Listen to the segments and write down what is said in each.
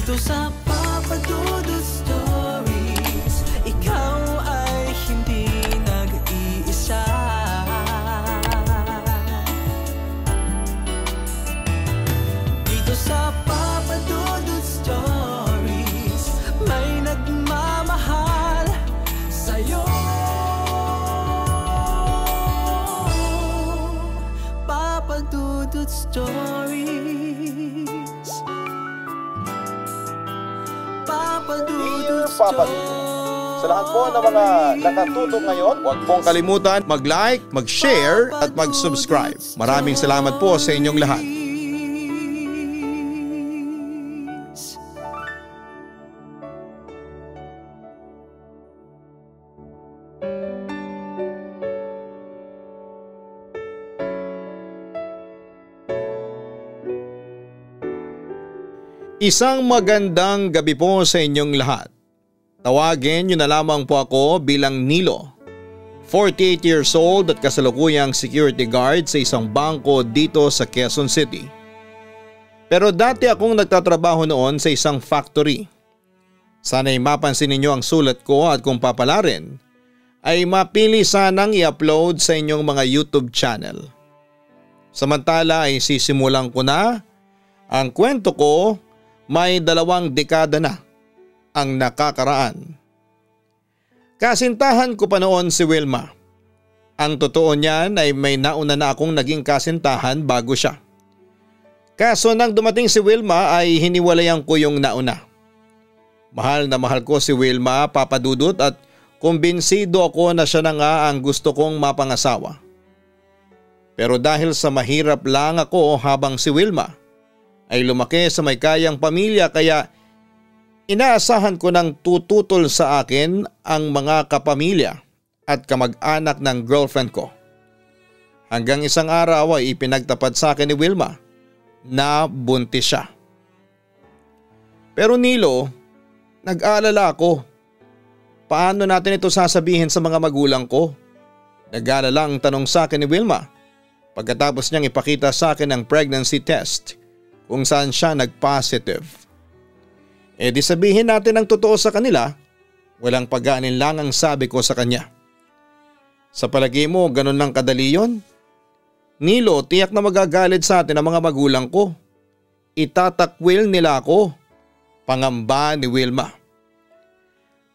Dito sa Papa Dudut Stories, ikaw ay hindi nag-iisa. Dito sa Papa Dudut Stories, may nagmamahal sa'yo. Papa Dudut Stories. Papa Dudut Stories. Sa lahat po ng mga nakatutok ngayon, huwag pong kalimutan mag-like, mag-share at mag-subscribe. Maraming salamat po sa inyong lahat. Isang magandang gabi po sa inyong lahat. Tawagin niyo na lamang po ako bilang Nilo, 48 years old at kasalukuyang security guard sa isang bangko dito sa Quezon City. Pero dati akong nagtatrabaho noon sa isang factory. Sana'y mapansin ninyo ang sulat ko at kung papalarin, ay mapili sanang i-upload sa inyong mga YouTube channel. Samantala ay sisimulan ko na ang kwento ko. May 2 dekada na ang nakakaraan. Kasintahan ko pa noon si Wilma. Ang totoo niyan ay may nauna na akong naging kasintahan bago siya. Kaso nang dumating si Wilma ay hiniwalayan ko yung nauna. Mahal na mahal ko si Wilma, Papa Dudut, at kumbinsido ako na siya na nga ang gusto kong mapangasawa. Pero dahil sa mahirap lang ako habang si Wilma ay lumaki sa may kayang pamilya, kaya inaasahan ko ng tututol sa akin ang mga kapamilya at kamag-anak ng girlfriend ko. Hanggang isang araw ay ipinagtapat sa akin ni Wilma na buntis siya. Pero Nilo, nag-aalala ako. Paano natin ito sasabihin sa mga magulang ko? Nag-aalala ang tanong sa akin ni Wilma pagkatapos niyang ipakita sa akin ang pregnancy test kung saan siya nag-positive. E di sabihin natin ang totoo sa kanila, walang pag-aalinlang ang sabi ko sa kanya. Sa palagay mo, ganun lang kadali yun? Nilo, tiyak na magagalit sa atin ang mga magulang ko. Itatakwil nila ako. Pangamba ni Wilma.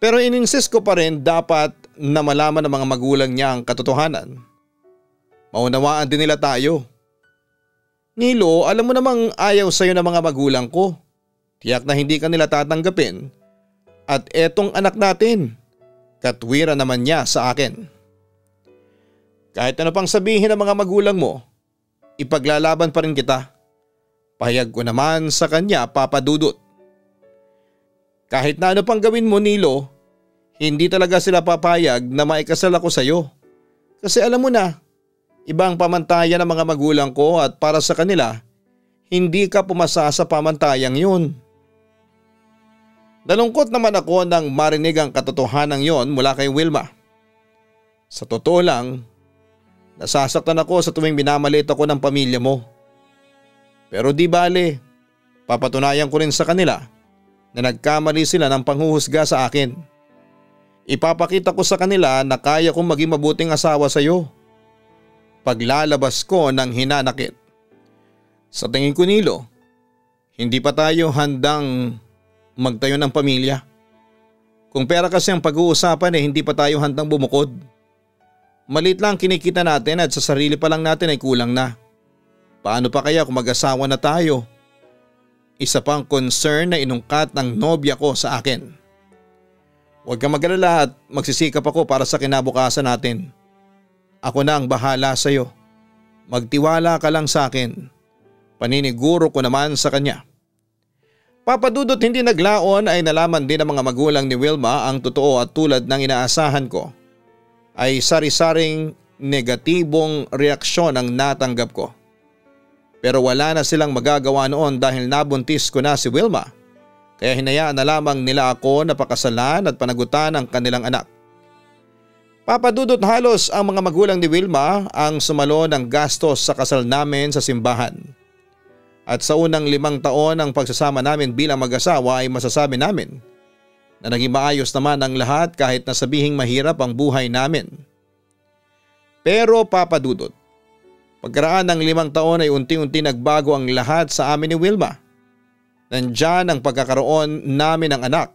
Pero ininsist ko pa rin dapat na malaman ng mga magulang niya ang katotohanan. Maunawaan din nila tayo. Nilo, alam mo namang ayaw sa'yo ng mga magulang ko. Tiyak na hindi ka nila tatanggapin. At etong anak natin, katwiran naman niya sa akin. Kahit ano pang sabihin ng mga magulang mo, ipaglalaban pa rin kita. Pahayag ko naman sa kanya, Papa Dudut. Kahit na ano pang gawin mo, Nilo, hindi talaga sila papayag na maikasal ako sa'yo. Kasi alam mo na, ibang pamantayan ng mga magulang ko at para sa kanila, hindi ka pumasa sa pamantayang yun. Nalungkot naman ako nang marinig ang katotohanan yon mula kay Wilma. Sa totoo lang, nasasaktan ako sa tuwing minamalit ako ng pamilya mo. Pero di bale, papatunayan ko rin sa kanila na nagkamali sila ng panghuhusga sa akin. Ipapakita ko sa kanila na kaya kong maging mabuting asawa sa iyo. Paglalabas ko ng hinanakit. Sa tingin ko, Nilo, hindi pa tayo handang magtayo ng pamilya. Kung pera kasi ang pag-uusapan hindi pa tayo handang bumukod. Malit lang kinikita natin at sa sarili pa lang natin ay kulang na. Paano pa kaya kung mag-asawa na tayo? Isa pang concern na inungkat ng nobya ko sa akin. Huwag kang mag-alala at magsisikap ako para sa kinabukasan natin. Ako na ang bahala sa iyo. Magtiwala ka lang sa akin. Paniniguro ko naman sa kanya. Papa Dudut, hindi naglaon ay nalaman din ng mga magulang ni Wilma ang totoo at tulad ng inaasahan ko ay sari-saring negatibong reaksyon ang natanggap ko. Pero wala na silang magagawa noon dahil nabuntis ko na si Wilma, kaya hinayaan na lamang nila ako na pakasalan at panagutan ang kanilang anak. Papa Dudut, halos ang mga magulang ni Wilma ang sumalo ng gastos sa kasal namin sa simbahan. At sa unang 5 taon ng pagsasama namin bilang mag-asawa ay masasabi namin na naging maayos naman ang lahat kahit na sabihing mahirap ang buhay namin. Pero Papa Dudut, pagkaraan ng 5 taon ay unti-unti nagbago ang lahat sa amin ni Wilma. Nandyan ang pagkakaroon namin ng anak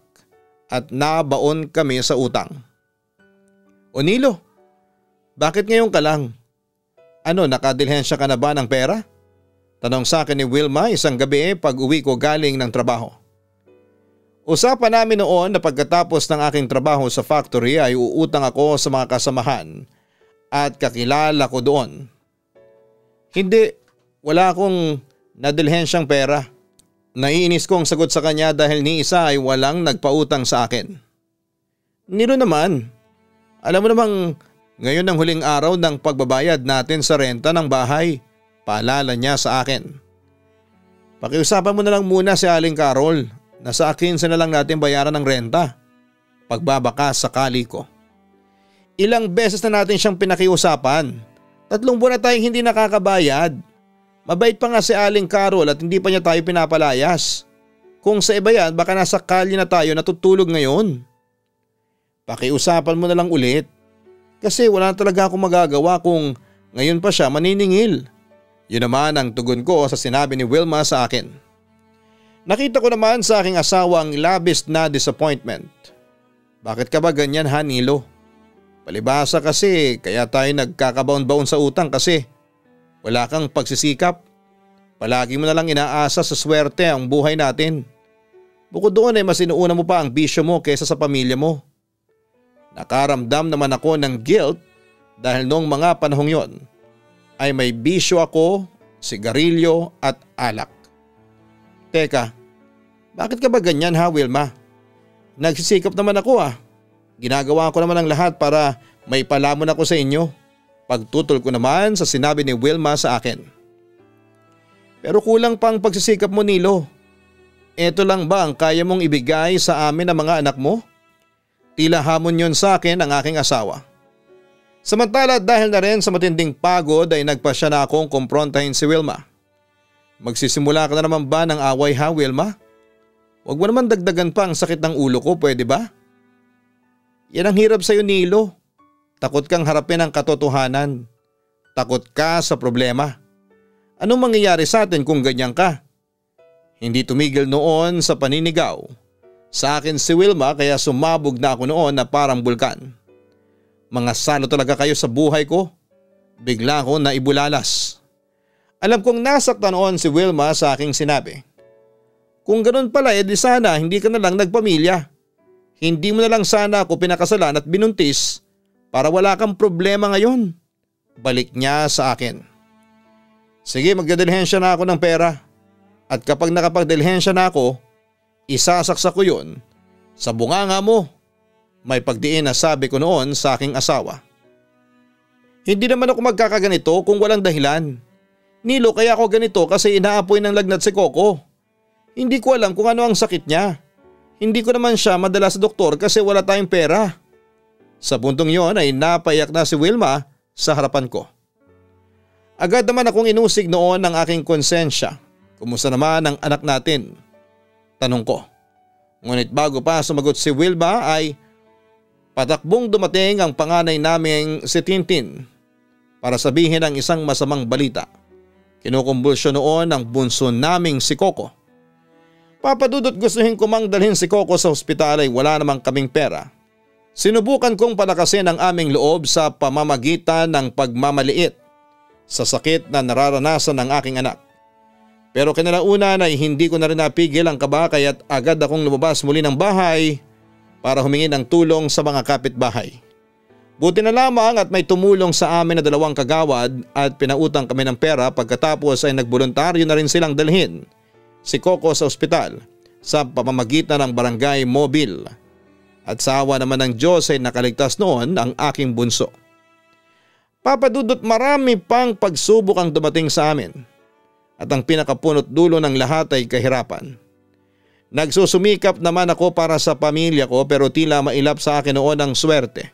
at nabaon kami sa utang. O Nilo, bakit ngayon ka lang? Ano, nakadilhensya ka na ba ng pera? Tanong sa akin ni Wilma isang gabi pag uwi ko galing ng trabaho. Usapan namin noon na pagkatapos ng aking trabaho sa factory ay uutang ako sa mga kasamahan at kakilala ko doon. Hindi, wala akong nadilhensyang pera. Naiinis kong sagot sa kanya dahil ni isa ay walang nagpautang sa akin. Nilo naman, alam mo namang ngayon ang huling araw ng pagbabayad natin sa renta ng bahay, paalala niya sa akin. Pakiusapan mo na lang muna si Aling Carol na sa akin na lang natin bayaran ng renta. Pagbabaka sakali ko. Ilang beses na natin siyang pinakiusapan. 3 buwan na tayong hindi nakakabayad. Mabait pa nga si Aling Carol at hindi pa niya tayo pinapalayas. Kung sa iba yan baka nasa kalye na tayo natutulog ngayon. Pakiusapan mo na lang ulit. Kasi wala na talaga akong magagawa kung ngayon pa siya maniningil. Yun naman ang tugon ko sa sinabi ni Wilma sa akin. Nakita ko naman sa aking asawa ang labis na disappointment. Bakit ka ba ganyan ha Nilo? Palibasa kasi kaya tayo nagkakabaon-baon sa utang kasi wala kang pagsisikap. Palagi mo na lang inaasa sa swerte ang buhay natin. Bukod doon ay mas inuuna mo pa ang bisyo mo kaysa sa pamilya mo. Nakaramdam naman ako ng guilt dahil noong mga panahong yon ay may bisyo ako, sigarilyo at alak. Teka, bakit ka ba ganyan ha Wilma? Nagsisikap naman ako Ginagawa ko naman ang lahat para may palamon ako sa inyo. Pagtutol ko naman sa sinabi ni Wilma sa akin. Pero kulang pang pagsisikap mo Nilo. Ito lang ba ang kaya mong ibigay sa amin ng mga anak mo? Tila hamon yon sa akin ang aking asawa. Samantala dahil na rin sa matinding pagod ay nagpasya na akong kumprontahin si Wilma. Magsisimula ka na naman ba ng away ha Wilma? Huwag mo naman dagdagan pa ang sakit ng ulo ko, pwede ba? Yan ang hirap sa'yo Nilo. Takot kang harapin ang katotohanan. Takot ka sa problema. Anong mangyayari sa atin kung ganyan ka? Hindi tumigil noon sa paninigaw sa akin si Wilma kaya sumabog na ako noon na parang bulkan. Mga salo talaga kayo sa buhay ko. Bigla ako naibulalas. Alam kong nasaktan noon si Wilma sa aking sinabi. Kung ganun pala edi sana hindi ka na lang nagpamilya. Hindi mo na lang sana ako pinakasalan at binuntis para wala kang problema ngayon. Balik niya sa akin. Sige magdadilhensya na ako ng pera. At kapag nakapagdilhensya na ako, isasaksa ko yun sa bunganga mo. May pagdiin na sabi ko noon sa aking asawa. Hindi naman ako magkakaganito kung walang dahilan. Nilo kaya ako ganito kasi inaapoy ng lagnat si Coco. Hindi ko alam kung ano ang sakit niya. Hindi ko naman siya madala sa doktor kasi wala tayong pera. Sa puntong yon ay napaiyak na si Wilma sa harapan ko. Agad naman akong inusig noon ng aking konsensya. Kumusta naman ang anak natin? Tanong ko. Ngunit bago pa sumagot si Wilma ay patakbong dumating ang panganay naming si Tintin para sabihin ang isang masamang balita. Kinukumbulsyon noon ang bunso naming si Coco. Papadudot gustuhin ko mang dalhin si Coco sa ospital ay wala namang kaming pera. Sinubukan kong palakasin ang aming loob sa pamamagitan ng pagmamaliit sa sakit na nararanasan ng aking anak. Pero kinalaunan ay hindi ko na rin napigil ang kaba kaya't agad akong lumabas muli ng bahay para humingi ng tulong sa mga kapitbahay. Buti na lamang at may tumulong sa amin na 2 kagawad at pinautang kami ng pera pagkatapos ay nagboluntaryo na rin silang dalhin si Coco sa ospital sa pamamagitan ng barangay mobile. At sa awa naman ng Diyos ay nakaligtas noon ang aking bunso. Papadudot marami pang pagsubok ang dumating sa amin. At ang pinakapunot dulo ng lahat ay kahirapan. Nagsusumikap naman ako para sa pamilya ko pero tila mailap sa akin noon ang swerte.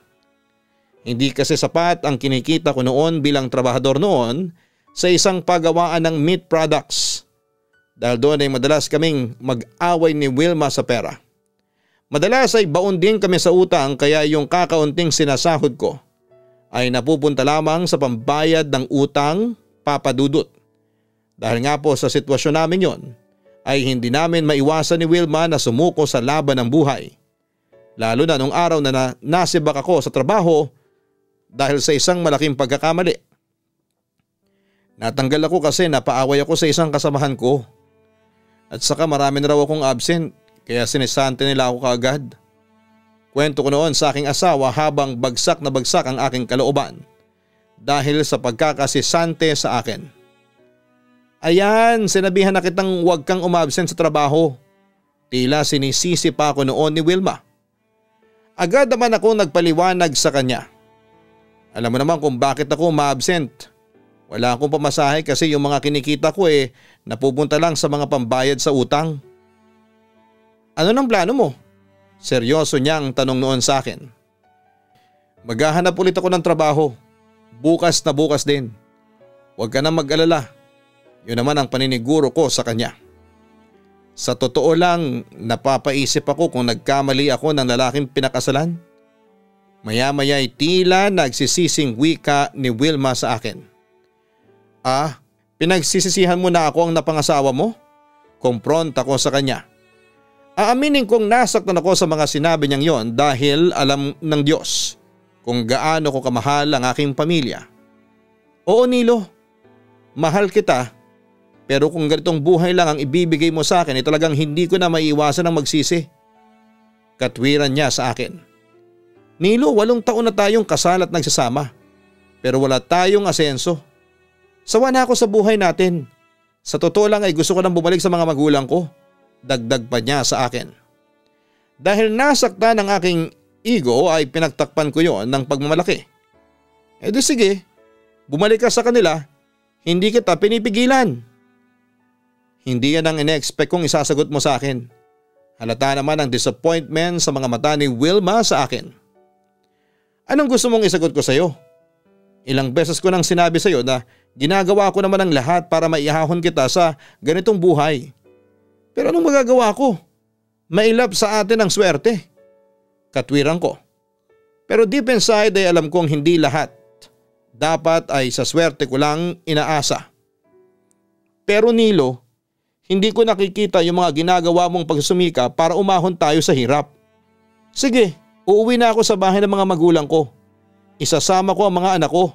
Hindi kasi sapat ang kinikita ko noon bilang trabahador noon sa isang paggawaan ng meat products. dahil doon ay madalas kaming mag-away ni Wilma sa pera. Madalas ay baon din kami sa utang kaya yung kakaunting sinasahod ko ay napupunta lamang sa pambayad ng utang, Papa Dudut. Dahil nga po sa sitwasyon namin yon ay hindi namin maiwasan ni Wilma na sumuko sa laban ng buhay. Lalo na nung araw na nasibak ako sa trabaho dahil sa isang malaking pagkakamali. Natanggal ako kasi napaaway ako sa isang kasamahan ko. At saka marami na raw akong absent kaya sinisante nila ako kaagad. Kwento ko noon sa aking asawa habang bagsak na bagsak ang aking kalooban dahil sa pagkakasisante sa akin. Ayan, sinabihan na kitang huwag kang umabsent sa trabaho. Tila sinisisi pa ako noon ni Wilma. Agad naman ako nagpaliwanag sa kanya. Alam mo naman kung bakit ako umabsent. Wala akong pamasahe kasi yung mga kinikita ko napupunta lang sa mga pambayad sa utang. Ano nang plano mo? Seryoso niyang tanong noon sa akin. Maghahanap ulit ako ng trabaho. Bukas na bukas din. Huwag ka na mag-alala. Yun naman ang paniniguro ko sa kanya. Sa totoo lang, napapaisip ako kung nagkamali ako ng lalaking pinakasalan. Maya-maya ay tila nagsisising wika ni Wilma sa akin. Pinagsisisihan mo na ako ang napangasawa mo? Kompronta ko sa kanya. Aaminin kong nasaktan ako sa mga sinabi niyang yon dahil alam ng Diyos kung gaano ko kamahal ang aking pamilya. Oo Nilo, mahal kita pero kung ganitong buhay lang ang ibibigay mo sa akin ay talagang hindi ko na maiiwasan ang magsisi. Katwiran niya sa akin. Nilo, 8 taon na tayong kasal at nagsasama pero wala tayong asenso. Sawa na ako sa buhay natin. Sa totoo lang ay gusto ko nang bumalik sa mga magulang ko. Dagdag pa niya sa akin. Dahil nasaktan ng aking ego ay pinagtakpan ko yon ng pagmamalaki. Di sige, bumalik ka sa kanila, hindi kita pinipigilan. Hindi yan ang ine-expect kong isasagot mo sa akin. Halata naman ang disappointment sa mga mata ni Wilma sa akin. Anong gusto mong isagot ko sa iyo? Ilang beses ko nang sinabi sa iyo na ginagawa ko naman ang lahat para maihahon kita sa ganitong buhay. Pero anong magagawa ko? Mailap sa atin ang swerte. Katwiran ko. Pero deep inside ay alam kong hindi lahat. Dapat ay sa swerte ko lang inaasa. Pero Nilo, hindi ko nakikita yung mga ginagawa mong pagsusumika para umahon tayo sa hirap. Sige, uuwi na ako sa bahay ng mga magulang ko. Isasama ko ang mga anak ko.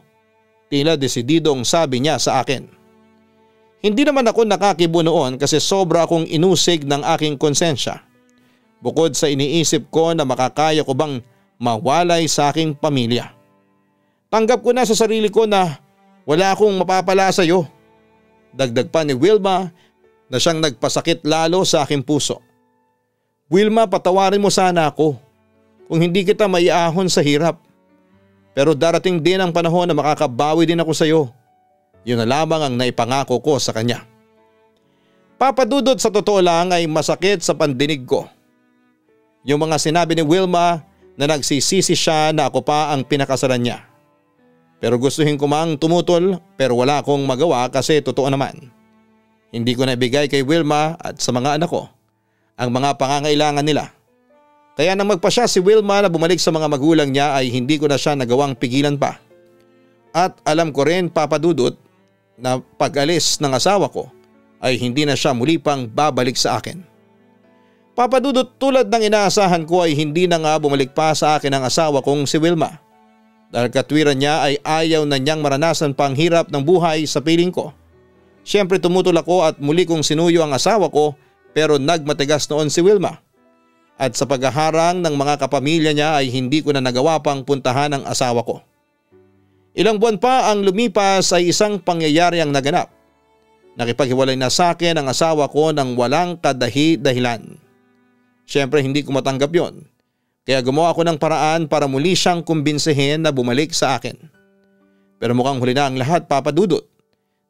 Tila desididong sabi niya sa akin. Hindi naman ako nakakibo noon kasi sobra akong inusig ng aking konsensya. Bukod sa iniisip ko na makakaya ko bang mawalay sa aking pamilya. Tanggap ko na sa sarili ko na wala akong mapapala sa iyo. Dagdag pa ni Wilma na siyang nagpasakit lalo sa aking puso. Wilma, patawarin mo sana ako kung hindi kita maiahon sa hirap. Pero darating din ang panahon na makakabawi din ako sa iyo. Yun na lamang ang naipangako ko sa kanya. Papa Dudut, sa totoo lang ay masakit sa pandinig ko. Yung mga sinabi ni Wilma na nagsisisi siya na ako pa ang pinakasalan niya. Pero gustuhin ko mang tumutol pero wala akong magawa kasi totoo naman. Hindi ko naibigay kay Wilma at sa mga anak ko ang mga pangangailangan nila. Kaya nang magpasya si Wilma na bumalik sa mga magulang niya ay hindi ko na siya nagawang pigilan pa. At alam ko rin, Papa Dudut, na pag-alis ng asawa ko ay hindi na siya muli pang babalik sa akin. Papa Dudut, tulad ng inaasahan ko ay hindi na nga bumalik pa sa akin ang asawa kong si Wilma. Dahil katwiran niya ay ayaw na niyang maranasan pa ang hirap ng buhay sa piling ko. Siyempre tumutol ako at muli kong sinuyo ang asawa ko pero nagmatigas noon si Wilma. At sa paghaharang ng mga kapamilya niya ay hindi ko na nagawa pang puntahan ang asawa ko. Ilang buwan pa ang lumipas ay isang pangyayari ang naganap. Nakipaghiwalay na sa akin ang asawa ko ng walang kadahi-dahilan. Siyempre hindi ko matanggap yon. Kaya gumawa ako ng paraan para muli siyang kumbinsihin na bumalik sa akin. Pero mukhang huli na ang lahat, Papa Dudut.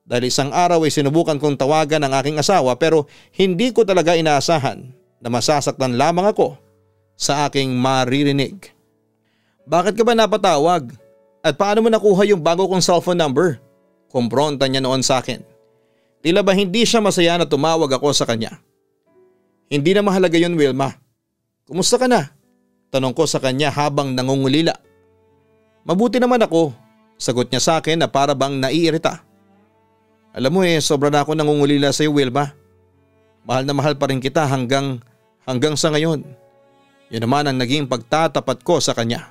Dahil isang araw ay sinubukan kong tawagan ang aking asawa pero hindi ko talaga inaasahan na masasaktan lamang ako sa aking maririnig. Bakit ka ba napatawag? At paano mo nakuha yung bago kong cellphone number? Kumpronta niya noon sa akin. Tila ba hindi siya masaya na tumawag ako sa kanya. Hindi na mahalaga yun, Wilma. Kumusta ka na? Tanong ko sa kanya habang nangungulila. Mabuti naman ako, sagot niya sa akin na para bang naiirita. Alam mo sobra na ako nangungulila sa iyo, Wilma. Mahal na mahal pa rin kita hanggang sa ngayon. Yun naman ang naging pagtatapat ko sa kanya.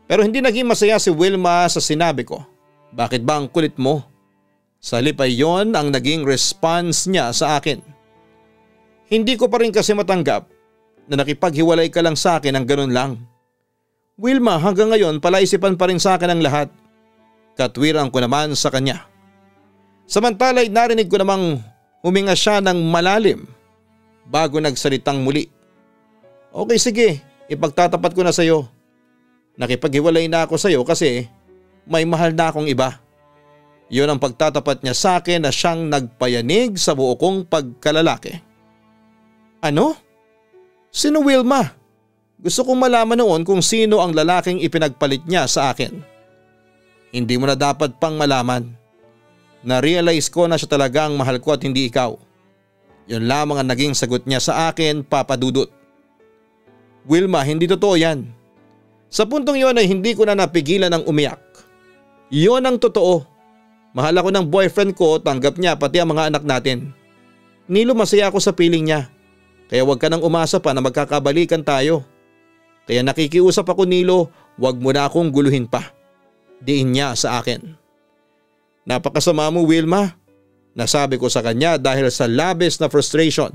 Pero hindi naging masaya si Wilma sa sinabi ko. Bakit ba ang kulit mo? Sa halip ay yon ang naging response niya sa akin. Hindi ko pa rin kasi matanggap na nakipaghiwalay ka lang sa akin ng ganun lang. Wilma, hanggang ngayon palaisipan pa rin sa akin ang lahat. Katwiran ko naman sa kanya. Samantala'y narinig ko namang huminga siya ng malalim bago nagsalitang muli. Okay, sige, ipagtatapat ko na sa iyo. Nakipaghiwalay na ako sa iyo kasi may mahal na akong iba. Yun ang pagtatapat niya sa akin na siyang nagpayanig sa buo kong pagkalalaki. Ano? Sino Wilma? Gusto kong malaman noon kung sino ang lalaking ipinagpalit niya sa akin. Hindi mo na dapat pang malaman. Na-realize ko na siya talaga ang mahal ko at hindi ikaw. Yun lamang ang naging sagot niya sa akin, Papa Dudut. Wilma, hindi totoo yan. Sa puntong yun ay hindi ko na napigilan ng umiyak. Yun ang totoo. Mahal ako ng boyfriend ko, tanggap niya pati ang mga anak natin. Nilo, masaya ako sa piling niya. Kaya wag ka nang umasa pa na magkakabalikan tayo. Kaya nakikiusap ako, Nilo, wag mo na akong guluhin pa. Diin niya sa akin. Napakasama mo, Wilma. Nasabi ko sa kanya dahil sa labis na frustration.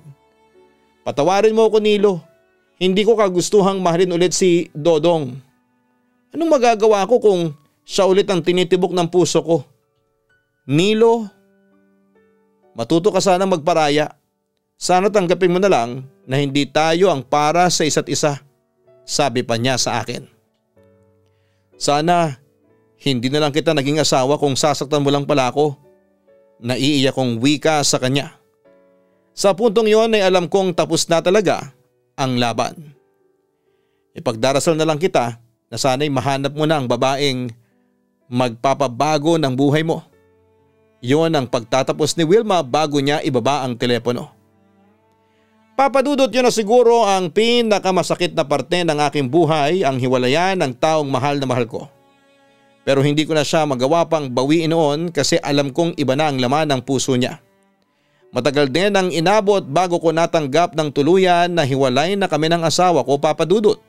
Patawarin mo ako, Nilo. Hindi ko kagustuhang mahalin ulit si Dodong. Anong magagawa ko kung siya ulit ang tinitibok ng puso ko? Nilo, matuto ka sana magparaya. Sana tanggapin mo na lang na hindi tayo ang para sa isa't isa, sabi pa niya sa akin. Sana hindi na lang kita naging asawa kung sasaktan mo lang pala ako. Naiiyak kong wika sa kanya. Sa puntong yon ay alam kong tapos na talaga ang laban. Ipagdarasal na lang kita na sana'y mahanap mo na ang babaeng magpapabago ng buhay mo. Yon ang pagtatapos ni Wilma bago niya ibaba ang telepono. Papadudot, yun na siguro ang pinakamasakit na parte ng aking buhay, ang hiwalayan ng taong mahal na mahal ko. Pero hindi ko na siya magawa pang bawiin noon kasi alam kong iba na ang laman ng puso niya. Matagal din ang inabot bago ko natanggap ng tuluyan na hiwalay na kami ng asawa ko, Papadudot.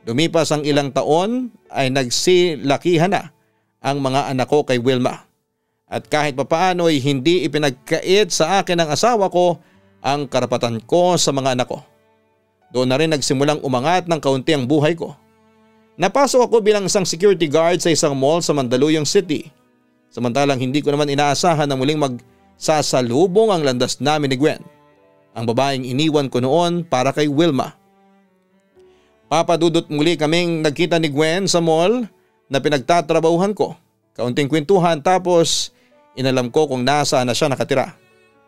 Lumipas ang ilang taon ay nagsilakihan na ang mga anak ko kay Wilma. At kahit papaano ay hindi ipinagkait sa akin ng asawa ko ang karapatan ko sa mga anak ko. Doon na rin nagsimulang umangat ng kaunti ang buhay ko. Napasok ako bilang isang security guard sa isang mall sa Mandaluyong City. Samantalang hindi ko naman inaasahan na muling magsasalubong ang landas namin ni Gwen, ang babaeng iniwan ko noon para kay Wilma. Papadudot, muli kaming nagkita ni Gwen sa mall na pinagtatrabahuhan ko. Kaunting kwentuhan tapos inalam ko kung nasaan na siya nakatira.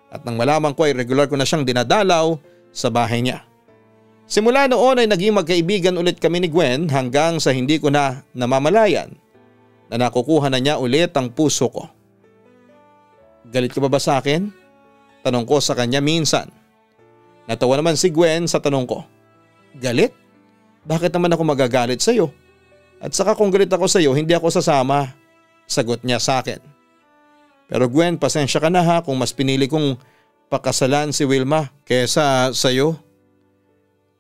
At nang malaman ko ay regular ko na siyang dinadalaw sa bahay niya. Simula noon ay naging magkaibigan ulit kami ni Gwen hanggang sa hindi ko na namamalayan na nakukuha na niya ulit ang puso ko. Galit ka ba sa akin? Tanong ko sa kanya minsan. Natawa naman si Gwen sa tanong ko. Galit? Bakit naman ako magagalit sa iyo? At saka kung galit ako sa iyo, hindi ako sasama. Sagot niya sa akin. Pero Gwen, pasensya ka na ha kung mas pinili kong pakasalan si Wilma kesa sa iyo.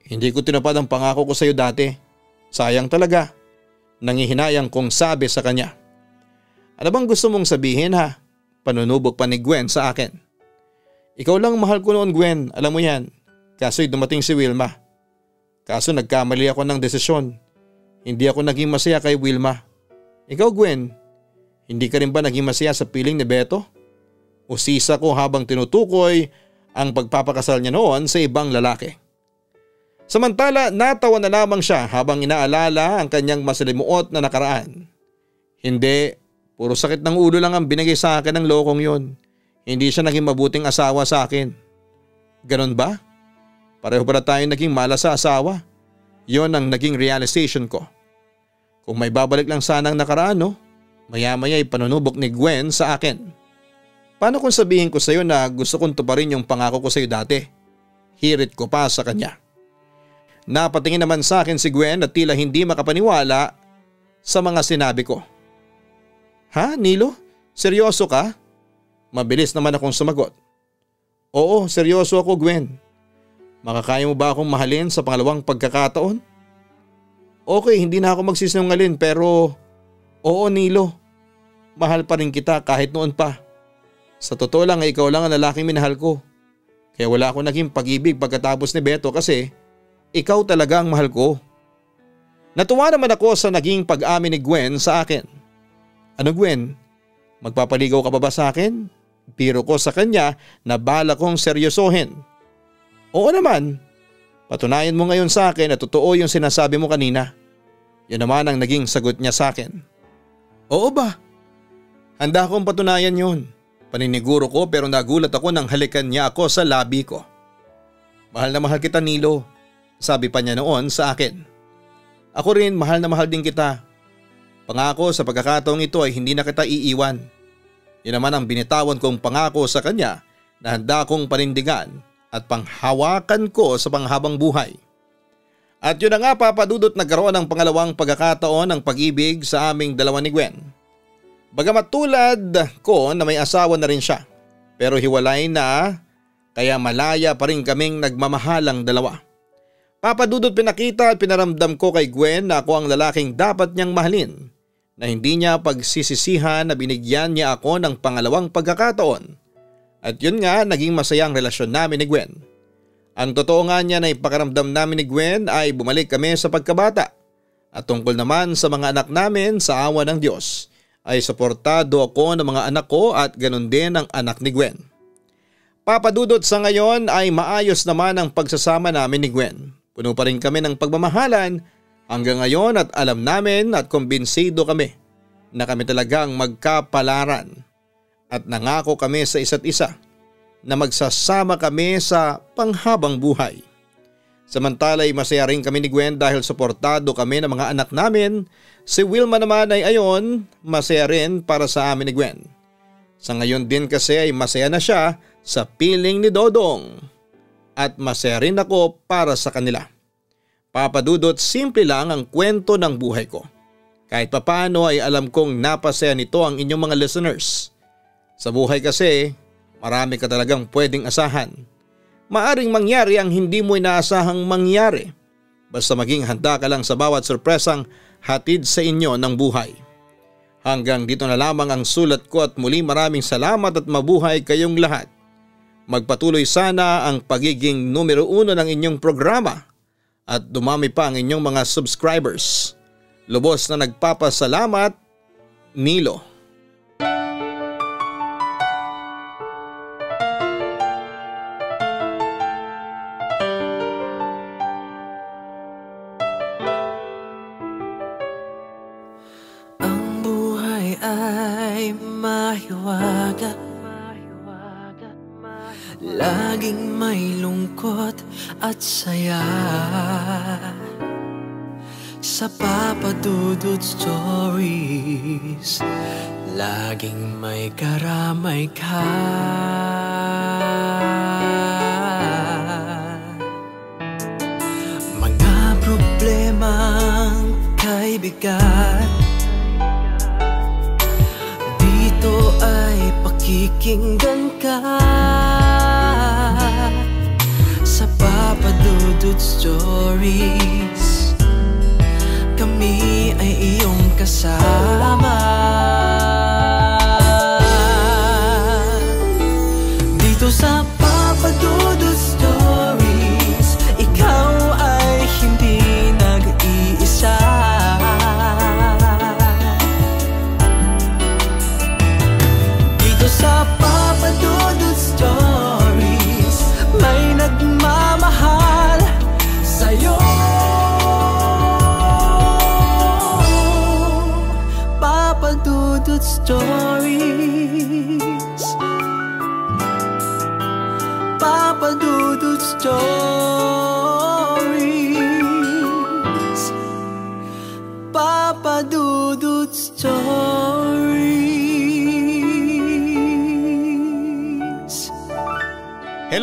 Hindi ko tinupad ang pangako ko sa iyo dati. Sayang talaga. Nangihinayang kong sabi sa kanya. Ano bang gusto mong sabihin ha? Panunubok pa ni Gwen sa akin. Ikaw lang mahal ko noon, Gwen, alam mo yan. Kaso'y dumating si Wilma. Kaso nagkamali ako ng desisyon. Hindi ako naging masaya kay Wilma. Ikaw, Gwen, hindi ka rin ba naging masaya sa piling ni Beto? Usisa ko habang tinutukoy ang pagpapakasal niya noon sa ibang lalaki. Samantala, natawa na lamang siya habang inaalala ang kanyang masalimuot na nakaraan. Hindi, puro sakit ng ulo lang ang binigay sa akin ng lokong yon. Hindi siya naging mabuting asawa sa akin. Ganon ba? Pareho pala tayong naging malas sa asawa. Yon ang naging realization ko. Kung may babalik lang sana ang nakaraan, no? Maya-maya ay panunubok ni Gwen sa akin. Paano kung sabihin ko sa iyo na gusto kong tuparin yung pangako ko sa iyo dati? Hirit ko pa sa kanya. Napatingin naman sa akin si Gwen at tila hindi makapaniwala sa mga sinabi ko. Ha, Nilo? Seryoso ka? Mabilis naman akong sumagot. Oo, seryoso ako, Gwen. Makakaya mo ba akong mahalin sa pangalawang pagkakataon? Okay, hindi na ako magsisinungaling pero oo, Nilo. Mahal pa rin kita kahit noon pa. Sa totoo lang ay ikaw lang ang lalaking minahal ko. Kaya wala akong naging pag-ibig pagkatapos ni Beto kasi ikaw talaga ang mahal ko. Natuwa naman ako sa naging pag-amin ni Gwen sa akin. Ano, Gwen? Magpapaligaw ka pa ba sa akin? Biro ko sa kanya na bala kong seryosohin. Oo naman. Patunayan mo ngayon sa akin na totoo yung sinasabi mo kanina. Yun naman ang naging sagot niya sa akin. Oo ba? Handa akong patunayan yun. Paniniguro ko pero nagulat ako nang halikan niya ako sa labi ko. Mahal na mahal kita, Nilo. Sabi pa niya noon sa akin. Ako rin, mahal na mahal din kita. Pangako sa pagkakataong ito ay hindi na kita iiwan. Yun naman ang binitawan kong pangako sa kanya na handa kong panindigan at panghawakan ko sa panghabang buhay. At yun na nga, Papa Dudut, nagkaroon ng pangalawang pagkakataon ng pag-ibig sa aming dalawa ni Gwen. Bagamat tulad ko na may asawa na rin siya, pero hiwalay na kaya malaya pa rin kaming nagmamahalang dalawa. Papa Dudut, pinakita at pinaramdam ko kay Gwen na ako ang lalaking dapat niyang mahalin, na hindi niya pagsisisihan na binigyan niya ako ng pangalawang pagkakataon. At yun nga, naging masaya ang relasyon namin ni Gwen. Ang totoo nga niya na ipakaramdam namin ni Gwen ay bumalik kami sa pagkabata. At tungkol naman sa mga anak namin, sa awa ng Diyos, ay suportado ako ng mga anak ko at ganun din ang anak ni Gwen. Papa Dudut, sa ngayon ay maayos naman ang pagsasama namin ni Gwen. Puno pa rin kami ng pagmamahalan hanggang ngayon at alam namin at kumbinsido kami na kami talagang magkapalaran. At nangako kami sa isa't isa na magsasama kami sa panghabang buhay. Samantala ay masaya rin kami ni Gwen dahil suportado kami ng mga anak namin. Si Wilma naman ay ayon, masaya rin para sa amin ni Gwen. Sa ngayon din kasi ay masaya na siya sa piling ni Dodong. At masaya rin ako para sa kanila. Papa Dudut, simple lang ang kwento ng buhay ko. Kahit papano ay alam kong napasaya nito ang inyong mga listeners. Sa buhay kasi, marami ka talagang pwedeng asahan. Maaring mangyari ang hindi mo inaasahang mangyari. Basta maging handa ka lang sa bawat sorpresang hatid sa inyo ng buhay. Hanggang dito na lamang ang sulat ko at muli maraming salamat at mabuhay kayong lahat. Magpatuloy sana ang pagiging numero 1 ng inyong programa at dumami pa ang inyong mga subscribers. Lubos na nagpapasalamat, Nilo. Ang buhay ay mahiwaga, laging may lungkot at saya. Sa Papa Dudut Stories, laging may karamay ka. Mga problemang kay bigat, dito ay pakikinggan ka. Sa Papa Dudut Stories, kami ay iyong kasama. Dito sa Papa Dudut Stories, ikaw ay hindi nag-iisa. Dito sa Papa Dudut Stories, may nagmamahal sa'yo. Papa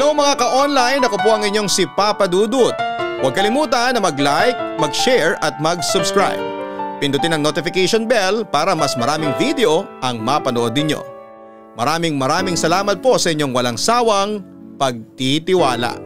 Hello mga ka-online, ako po ang inyong si Papa Dudut. Huwag kalimutan na mag-like, mag-share at mag-subscribe. Pindutin ang notification bell para mas maraming video ang mapanood ninyo. Maraming salamat po sa inyong walang sawang pagtitiwala.